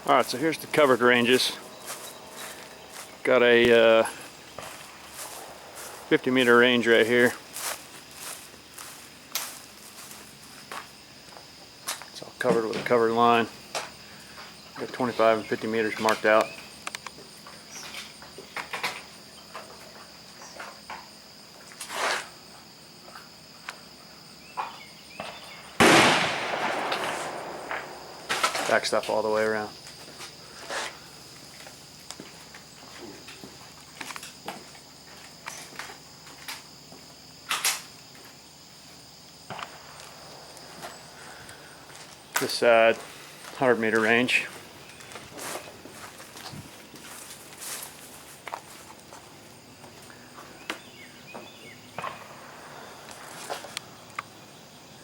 Alright, so here's the covered ranges. Got a 50-meter range right here. It's all covered with a covered line. Got 25 and 50 meters marked out. Back stuff all the way around. This side, 100-meter range.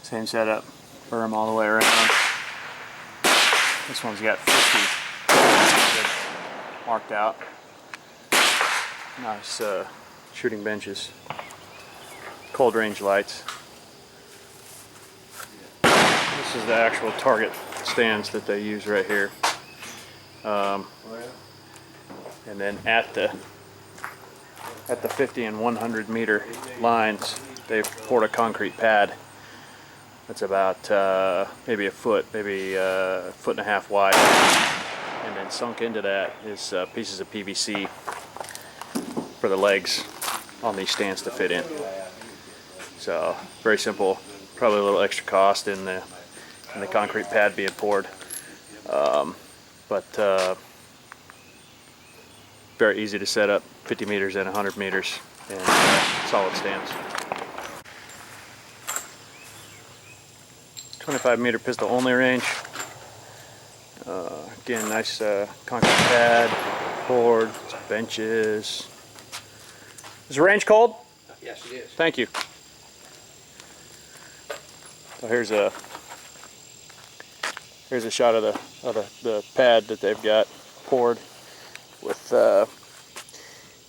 Same setup, berm all the way around. This one's got 50 marked out. Nice shooting benches. Cold range lights. This is the actual target stands that they use right here. And then at the 50 and 100 meter lines, they've poured a concrete pad that's about maybe a foot, maybe a foot and a half wide. And then sunk into that is pieces of PVC for the legs on these stands to fit in. So very simple, probably a little extra cost in the concrete pad being poured, but very easy to set up, 50 meters and 100 meters, and solid stands. 25-meter pistol only range. Again, nice concrete pad, poured, benches. Is the range cold? Yes, it is. Thank you. So here's a shot of the pad that they've got poured with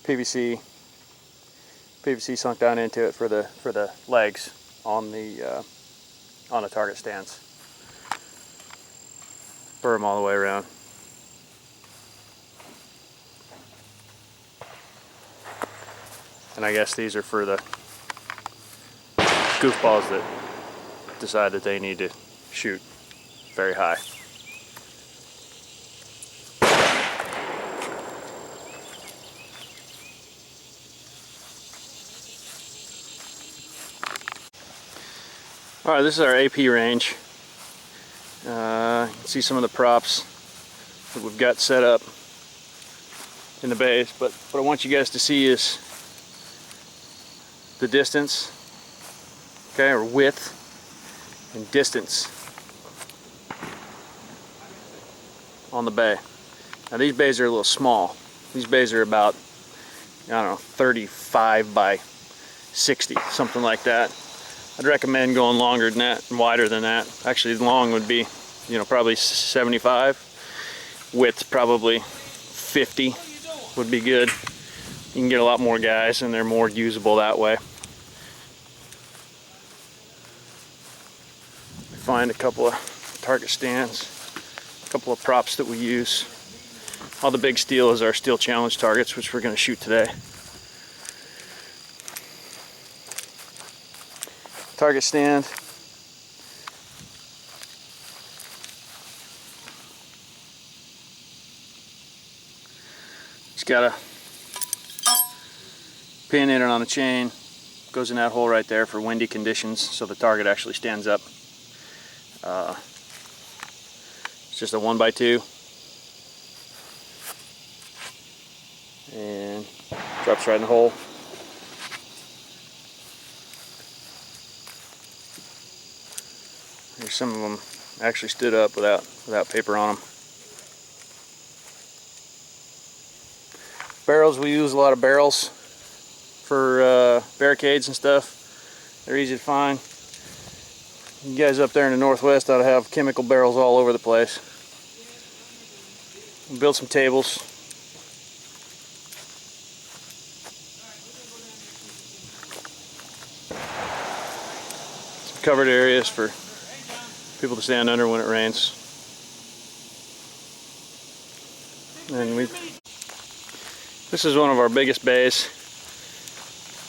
PVC sunk down into it for the legs on the target stands. Berm all the way around. And I guess these are for the goofballs that decide that they need to shoot very high. Alright, this is our AP range. You can see some of the props that we've got set up in the base, but what I want you guys to see is the distance, okay, or width and distance on the bay. Now these bays are a little small. These bays are about, I don't know, 35 by 60, something like that. I'd recommend going longer than that and wider than that. Actually, long would be, probably 75. Width probably 50 would be good. You can get a lot more guys and they're more usable that way. Find a couple of target stands, a couple of props that we use. All the big steel is our steel challenge targets, which we're going to shoot today. Target stand. It's got a pin in it on a chain. Goes in that hole right there for windy conditions, so the target actually stands up. It's just a 1x2 and drops right in the hole. There's some of them actually stood up without paper on them. Barrels, we use a lot of barrels for barricades and stuff. They're easy to find. You guys up there in the Northwest ought to have chemical barrels all over the place. We'll build some tables. Some covered areas for people to stand under when it rains. And this is one of our biggest bays.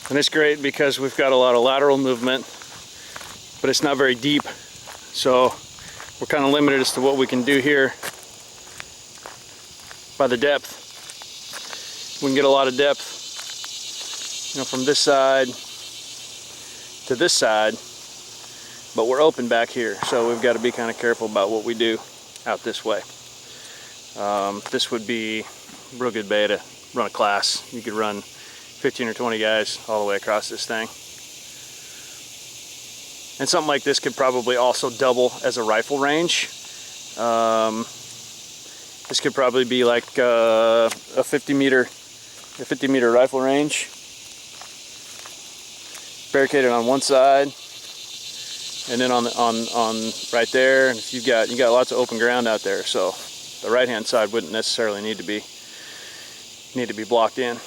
And it's great because we've got a lot of lateral movement, but it's not very deep. So we're kind of limited as to what we can do here by the depth. We can get a lot of depth, you know, from this side to this side, but we're open back here, so we've got to be kind of careful about what we do out this way. This would be a real good bay to run a class. You could run 15 or 20 guys all the way across this thing. And something like this could probably also double as a rifle range. This could probably be like a 50 meter rifle range. Barricaded on one side, and then on right there. And if you got lots of open ground out there, so the right hand side wouldn't necessarily need to be blocked in.